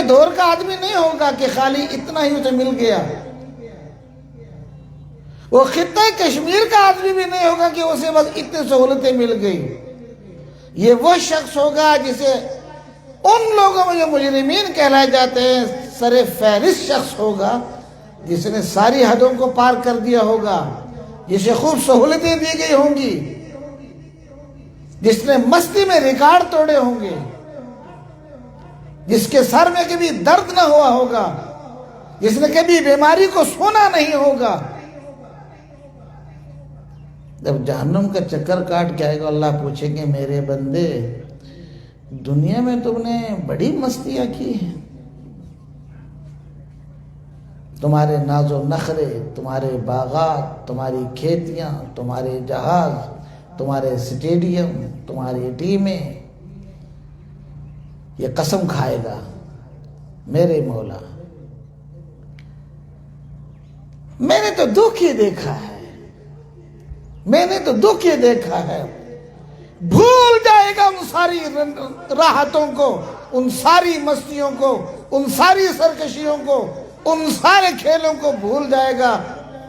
دور کا آدمی نہیں ہوگا کہ خالی اتنا ہی اسے مل گیا. وہ خطہ کشمیر کا آدمی بھی نہیں ہوگا کہ اسے بس اتنی سہولتیں مل گئی. یہ وہ شخص ہوگا جسے ان لوگوں میں جو مجرمین کہلائے جاتے ہیں سر فہرست شخص ہوگا، جس نے ساری حدوں کو پار کر دیا ہوگا، جسے خوب سہولتیں دی گئی ہوں گی، جس نے مستی میں ریکارڈ توڑے ہوں گے، جس کے سر میں کبھی درد نہ ہوا ہوگا، جس نے کبھی بیماری کو سونا نہیں ہوگا. جب جہنم کا چکر کاٹ کے آئے گا، اللہ پوچھیں گے میرے بندے دنیا میں تم نے بڑی مستیاں کی ہیں، تمہارے ناز و نخرے، تمہارے باغات، تمہاری کھیتیاں، تمہارے جہاز، تمہارے سٹیڈیم، تمہاری ٹیمیں. یہ قسم کھائے گا میرے مولا میں نے تو دکھ ہی دیکھا ہے، میں نے تو دکھ ہی دیکھا ہے. بھول جائے گا ان ساری راحتوں کو، ان ساری مستیوں کو، ان ساری سرکشیوں کو، ان سارے کھیلوں کو بھول جائے گا.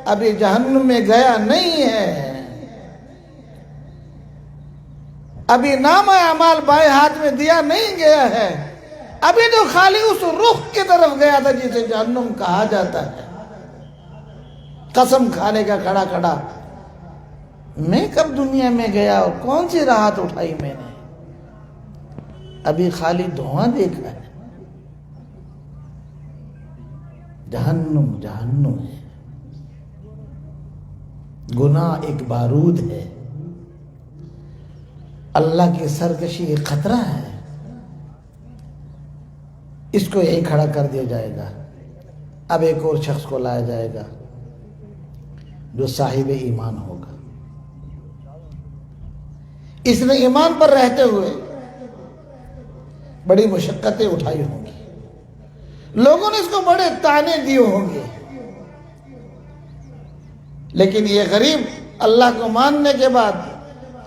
ابھی جہنم میں گیا نہیں ہے، ابھی نامہ اعمال بائیں ہاتھ میں دیا نہیں گیا ہے، ابھی تو خالی اس رخ کی طرف گیا تھا جسے جہنم کہا جاتا ہے. قسم کھانے کا کھڑا کھڑا میں کب دنیا میں گیا اور کون سی راحت اٹھائی میں نے، ابھی خالی دھواں دیکھا ہے. جہنم جہنم ہے، گناہ ایک بارود ہے، اللہ کی سرکشی ایک خطرہ ہے. اس کو یہیں کھڑا کر دیا جائے گا. اب ایک اور شخص کو لایا جائے گا جو صاحب ایمان ہوگا. اس نے ایمان پر رہتے ہوئے بڑی مشقتیں اٹھائی ہوں گی، لوگوں نے اس کو بڑے طعنے دیے ہوں گے، لیکن یہ غریب اللہ کو ماننے کے بعد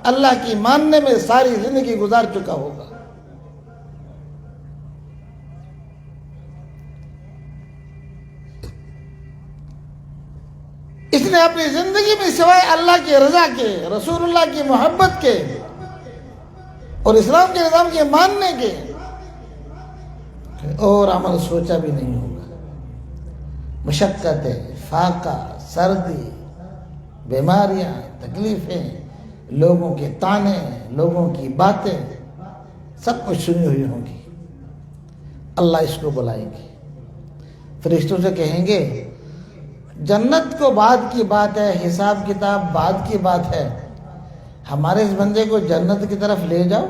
اللہ کی ماننے میں ساری زندگی گزار چکا ہوگا. اس نے اپنی زندگی میں سوائے اللہ کی رضا کے، رسول اللہ کی محبت کے اور اسلام کے نظام کے ماننے کے اور عمل سوچا بھی نہیں ہوگا. مشقتیں، فاقہ، سردی، بیماریاں، تکلیفیں، لوگوں کے طعنے، لوگوں کی باتیں، سب کچھ سنی ہوئی ہوں گی. اللہ اس کو بلائیں گے، فرشتوں سے کہیں گے جنت کو بعد کی بات ہے، حساب کتاب بعد کی بات ہے، ہمارے اس بندے کو جنت کی طرف لے جاؤ.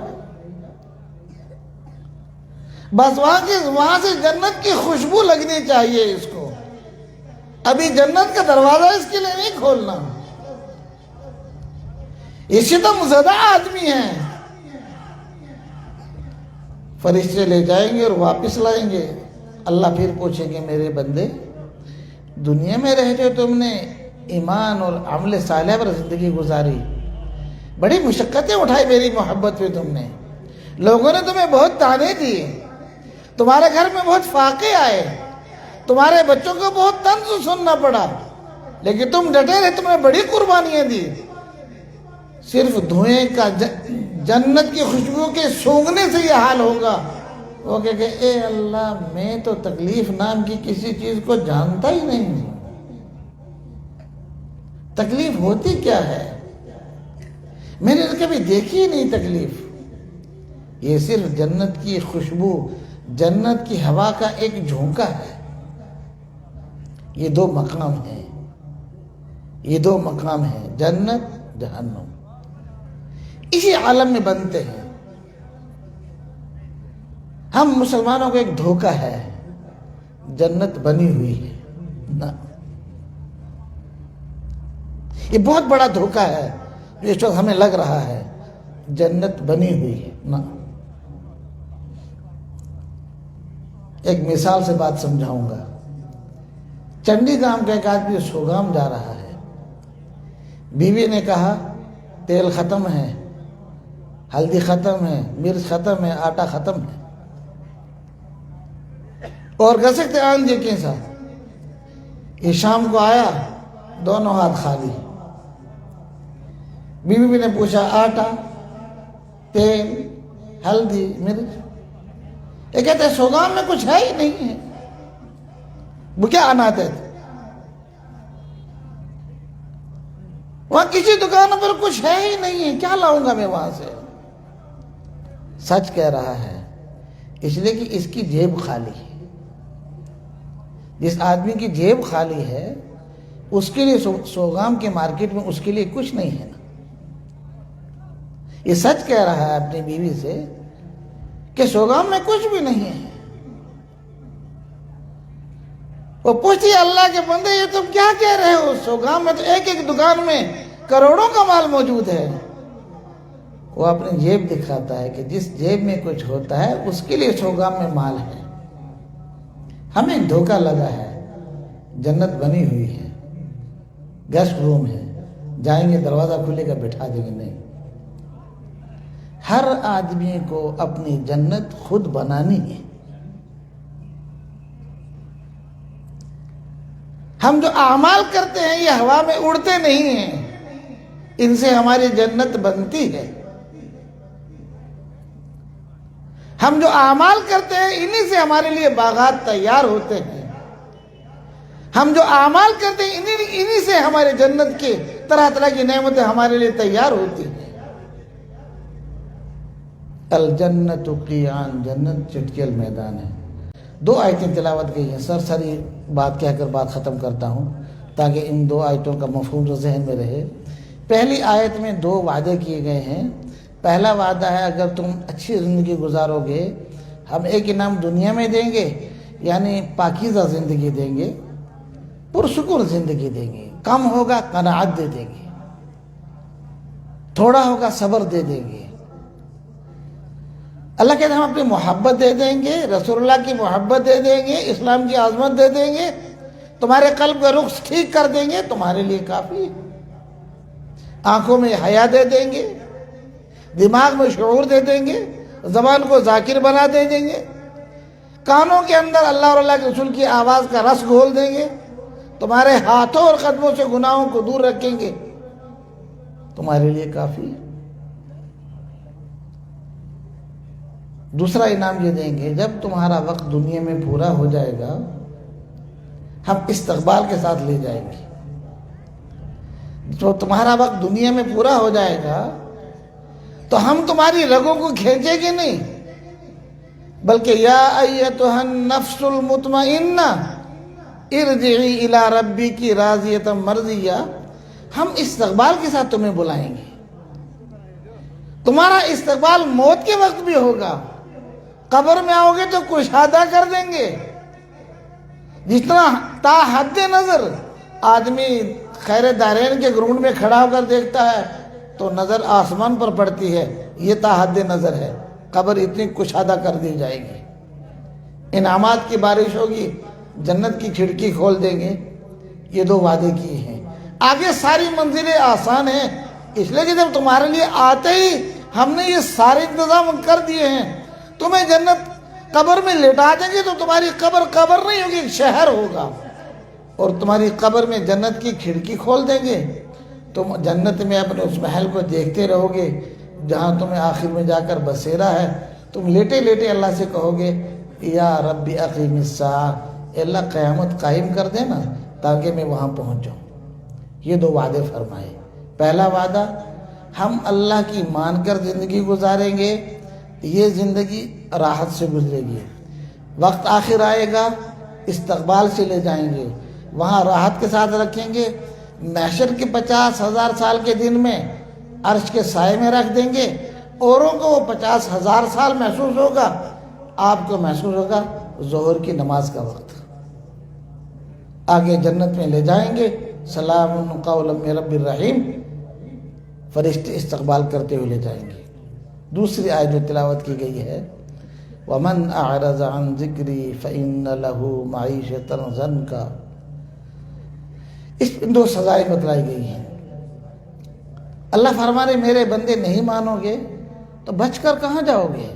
بس وہاں سے جنت کی خوشبو لگنی چاہیے اس کو، ابھی جنت کا دروازہ اس کے لیے نہیں کھولنا. یہ ستم زدہ آدمی ہے. فرشتے لے جائیں گے اور واپس لائیں گے. اللہ پھر پوچھیں گے میرے بندے دنیا میں رہتے تم نے ایمان اور عمل صالح پر زندگی گزاری، بڑی مشقتیں اٹھائی میری محبت پہ تم نے، لوگوں نے تمہیں بہت طعنے دیے، تمہارے گھر میں بہت فاقے آئے، تمہارے بچوں کو بہت طنز سننا پڑا، لیکن تم ڈٹے رہے، تم نے بڑی قربانیاں دی. صرف دھوئیں کا جنت کی خوشبو کے سونگھنے سے یہ حال ہوگا. وہ کہ اے اللہ میں تو تکلیف نام کی کسی چیز کو جانتا ہی نہیں، تکلیف ہوتی کیا ہے، میں نے کبھی دیکھی ہی نہیں تکلیف. یہ صرف جنت کی خوشبو، جنت کی ہوا کا ایک جھونکا ہے. یہ دو مقام ہیں، یہ دو مقام ہیں، جنت جہنم، اسی عالم میں بنتے ہیں. ہم مسلمانوں کو ایک دھوکہ ہے جنت بنی ہوئی ہے، نہ، یہ بہت بڑا دھوکہ ہے جو اس وقت ہمیں لگ رہا ہے جنت بنی ہوئی ہے، نہ. ایک مثال سے بات سمجھاؤں گا. چنڈی گام کا ایک آدمی سوگام جا رہا ہے، بیوی نے کہا تیل ختم ہے، ہلدی ختم ہے، مرچ ختم ہے، آٹا ختم ہے. اور کہہ سکتے آن جے کیسا یہ شام کو آیا دونوں ہاتھ خالی. بیوی بھی نے پوچھا آٹا تیل ہلدی مرچ. یہ کہتے ہیں سوگام میں کچھ ہے ہی نہیں ہے. وہ کیا آناتے تھے وہاں کسی دکان پر کچھ ہے ہی نہیں ہے, کیا لاؤں گا میں وہاں سے. سچ کہہ رہا ہے اس لیے کہ اس کی جیب خالی ہے. جس آدمی کی جیب خالی ہے اس کے لیے سوگام کے مارکیٹ میں اس کے لیے کچھ نہیں ہے نا. یہ سچ کہہ رہا ہے اپنی بیوی سے کہ سوگام میں کچھ بھی نہیں ہے. وہ پوچھتی ہے اللہ کے بندے یہ تم کیا کہہ رہے ہو, سوگام میں تو ایک ایک دکان میں کروڑوں کا مال موجود ہے. وہ اپنی جیب دکھاتا ہے کہ جس جیب میں کچھ ہوتا ہے اس کے لیے سوگام میں مال ہے. ہمیں دھوکہ لگا ہے. جنت بنی ہوئی ہے, گیسٹ روم ہے, جائیں گے دروازہ کھلے گا بٹھا دیں گے. نہیں, ہر آدمی کو اپنی جنت خود بنانی ہے. ہم جو اعمال کرتے ہیں یہ ہوا میں اڑتے نہیں ہیں, ان سے ہماری جنت بنتی ہے. ہم جو اعمال کرتے ہیں انہی سے ہمارے لیے باغات تیار ہوتے ہیں. ہم جو اعمال کرتے ہیں انہی سے ہمارے جنت کے طرح طرح کی نعمتیں ہمارے لیے تیار ہوتی ہیں. الجنت قیعان, جنت چٹکیل میدان ہے. 2 آیتیں تلاوت کی ہیں. سرسری بات کہہ کر بات ختم کرتا ہوں تاکہ ان 2 آیتوں کا مفہوم ذہن میں رہے. پہلی آیت میں 2 وعدے کیے گئے ہیں. پہلا وعدہ ہے اگر تم اچھی زندگی گزارو گے ہم ایک انعام دنیا میں دیں گے, یعنی پاکیزہ زندگی دیں گے, پرسکون زندگی دیں گے. کم ہوگا قناعت دے دیں گے, تھوڑا ہوگا صبر دے دیں گے. اللہ کہتے ہیں ہم اپنی محبت دے دیں گے, رسول اللہ کی محبت دے دیں گے, اسلام کی عظمت دے دیں گے, تمہارے قلب کا رخ ٹھیک کر دیں گے, تمہارے لیے کافی ہے. آنکھوں میں حیا دے دیں گے, دماغ میں شعور دے دیں گے, زبان کو ذاکر بنا دے دیں گے, کانوں کے اندر اللہ اور اللہ کے رسول کی آواز کا رس گھول دیں گے, تمہارے ہاتھوں اور قدموں سے گناہوں کو دور رکھیں گے, تمہارے لیے کافی ہے. دوسرا انعام یہ دیں گے جب تمہارا وقت دنیا میں پورا ہو جائے گا ہم استقبال کے ساتھ لے جائیں گے. جو تمہارا وقت دنیا میں پورا ہو جائے گا تو ہم تمہاری رگوں کو کھینچیں گے نہیں, بلکہ یا ایتھا النفس المطمئنہ ارجعی الی ربک راضیۃ مرضیہ, ہم استقبال کے ساتھ تمہیں بلائیں گے. تمہارا استقبال موت کے وقت بھی ہوگا, قبر میں آؤ گے تو کشادہ کر دیں گے. جتنا تا حد نظر آدمی خیر دارین کے گراؤنڈ میں کھڑا ہو کر دیکھتا ہے تو نظر آسمان پر پڑتی ہے, یہ تا حد نظر ہے. قبر اتنی کشادہ کر دی جائے گی, انعامات کی بارش ہوگی, جنت کی کھڑکی کھول دیں گے. یہ 2 وعدے کیے ہیں. آگے ساری منزلیں آسان ہیں, اس لیے کہ جب تمہارے لیے آتے ہی ہم نے یہ سارے انتظام کر دیے ہیں. تمہیں جنت قبر میں لٹا دیں گے تو تمہاری قبر نہیں ہوگی, ایک شہر ہوگا, اور تمہاری قبر میں جنت کی کھڑکی کھول دیں گے. تم جنت میں اپنے اس محل کو دیکھتے رہو گے جہاں تمہیں آخر میں جا کر بسیرا ہے. تم لیٹے لیٹے اللہ سے کہو گے یا ربی اقیم الساعہ, اے اللہ قیامت قائم کر دینا تاکہ میں وہاں پہنچ جاؤں. یہ 2 وعدے فرمائے. پہلا وعدہ ہم اللہ کی مان کر زندگی گزاریں گے, یہ زندگی راحت سے گزرے گی. وقت آخر آئے گا استقبال سے لے جائیں گے, وہاں راحت کے ساتھ رکھیں گے. محشر کے 50,000 سال کے دن میں عرش کے سائے میں رکھ دیں گے. اوروں کو وہ 50,000 سال محسوس ہوگا, آپ کو محسوس ہوگا ظہر کی نماز کا وقت. آگے جنت میں لے جائیں گے, سلام قولا من رب الرحیم, فرشتے استقبال کرتے ہوئے لے جائیں گے. دوسری آیت جو تلاوت کی گئی ہے وَمَنْ أَعْرَضَ عَنْ ذِكْرِي فَإِنَّ لَهُ مَعِيشَةً ضَنْكَ, اس 2 سزائیں بتلائی گئی ہیں. اللہ فرمانے میرے بندے نہیں مانو گے تو بچ کر کہاں جاؤ گے.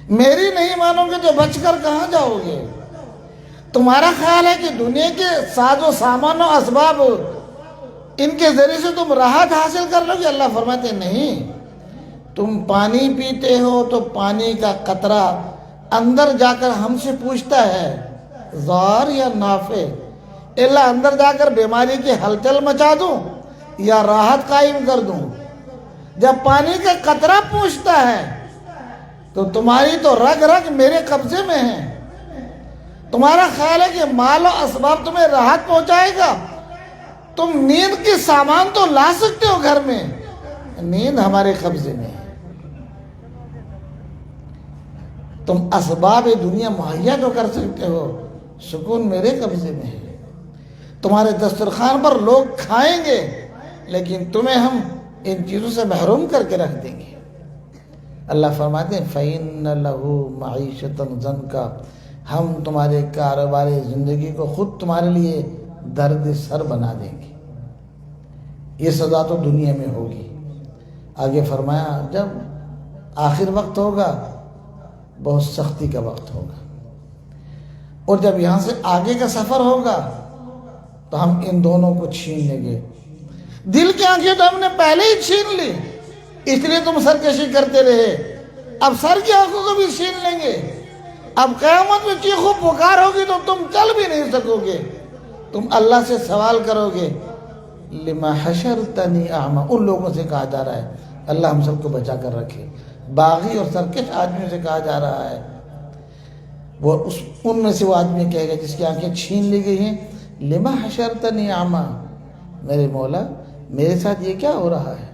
میری نہیں مانو گے تو بچ کر کہاں جاؤ گے؟ تمہارا خیال ہے کہ دنیا کے ساز و سامان و اسباب ان کے ذریعے سے تم راحت حاصل کر لو گے؟ اللہ فرماتے ہیں نہیں، تم پانی پیتے ہو تو پانی کا قطرہ اندر جا کر ہم سے پوچھتا ہے ضار یا نافع، اللہ اندر جا کر بیماری کی ہلچل مچا دوں یا راحت قائم کر دوں؟ جب پانی کا قطرہ پوچھتا ہے تو تمہاری تو رگ رگ میرے قبضے میں ہے۔ تمہارا خیال ہے کہ مال و اسباب تمہیں راحت پہنچائے گا؟ تم نیند کے سامان تو لا سکتے ہو گھر میں، نیند ہمارے قبضے میں ہے۔ تم اسباب دنیا مہیا تو کر سکتے ہو، سکون میرے قبضے میں ہے۔ تمہارے دسترخوان پر لوگ کھائیں گے لیکن تمہیں ہم ان چیزوں سے محروم کر کے رکھ دیں گے۔ اللہ فرماتے ہیں فَإِنَّ لَهُ مَعِيشَةً ضَنْكَ، ہم تمہارے کاروبار زندگی کو خود تمہارے لیے درد سر بنا دیں گے۔ یہ سزا تو دنیا میں ہوگی۔ آگے فرمایا جب آخر وقت ہوگا بہت سختی کا وقت ہوگا، اور جب یہاں سے آگے کا سفر ہوگا تو ہم ان دونوں کو چھین لیں گے۔ دل کی آنکھیں تو ہم نے پہلے ہی چھین لی، اس لیے تم سرکشی کرتے رہے، اب سر کی آنکھوں کو بھی چھین لیں گے۔ اب قیامت میں چیخو پکار ہوگی تو تم چل بھی نہیں سکو گے، تم اللہ سے سوال کرو گے لما حشرتنی اعمی، ان لوگوں سے کہا جا رہا ہے، اللہ ہم سب کو بچا کر رکھے، باغی اور سرکش آدمیوں سے کہا جا رہا ہے، وہ ان میں سے وہ آدمی کہے گا جس کی آنکھیں چھین لی گئی ہیں لما حشرتنی اعمی، میرے مولا میرے ساتھ یہ کیا ہو رہا ہے؟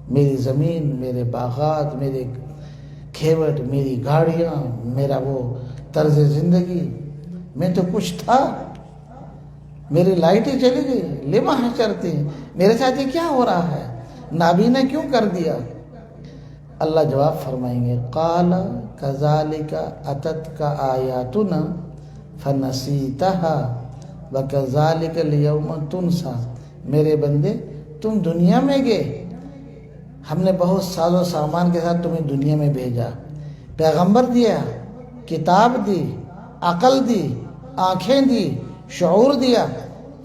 میری زمین، میرے باغات، میرے کھیوٹ، میری گاڑیاں، میرا وہ طرز زندگی، میں تو کچھ تھا، میری لائٹیں چلی گئی، لما حشرتی، میرے ساتھ یہ کیا ہو رہا ہے؟ نابینا کیوں کر دیا؟ اللہ جواب فرمائیں گے قال کذالک اتتک آیاتنا فنسیتها وکذالک اليوم تنسیٰ، میرے بندے تم دنیا میں گئے، ہم نے بہت ساز و سامان کے ساتھ تمہیں دنیا میں بھیجا، پیغمبر دیا، کتاب دی، عقل دی، آنکھیں دی، شعور دیا،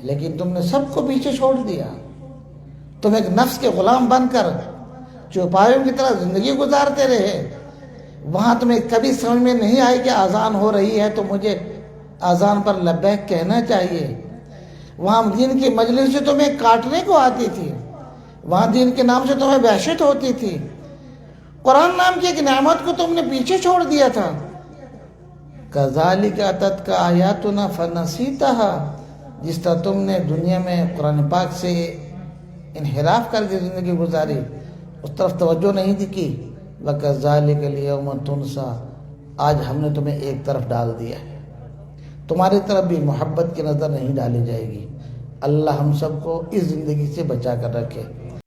لیکن تم نے سب کو پیچھے چھوڑ دیا۔ تم ایک نفس کے غلام بن کر چوپایوں کی طرح زندگی گزارتے رہے، وہاں تمہیں کبھی سمجھ میں نہیں آئی کہ اذان ہو رہی ہے تو مجھے اذان پر لبیک کہنا چاہیے، وہاں دین کی مجلس سے تمہیں کاٹنے کو آتی تھی، وہاں دین کے نام سے تمہیں وحشت ہوتی تھی، قرآن نام کی ایک نعمت کو تم نے پیچھے چھوڑ دیا تھا۔ کذالک اتتک آیاتنا فنسیتها، جس طرح تم نے دنیا میں قرآن پاک سے انحراف کر کے زندگی گزاری، اس طرف توجہ نہیں دی کی، وَكَذَلِكَ الْيَوْمَ تُنْسَىٰ، آج ہم نے تمہیں ایک طرف ڈال دیا ہے، تمہاری طرف بھی محبت کی نظر نہیں ڈالی جائے گی۔ اللہ ہم سب کو اس زندگی سے بچا کر رکھے۔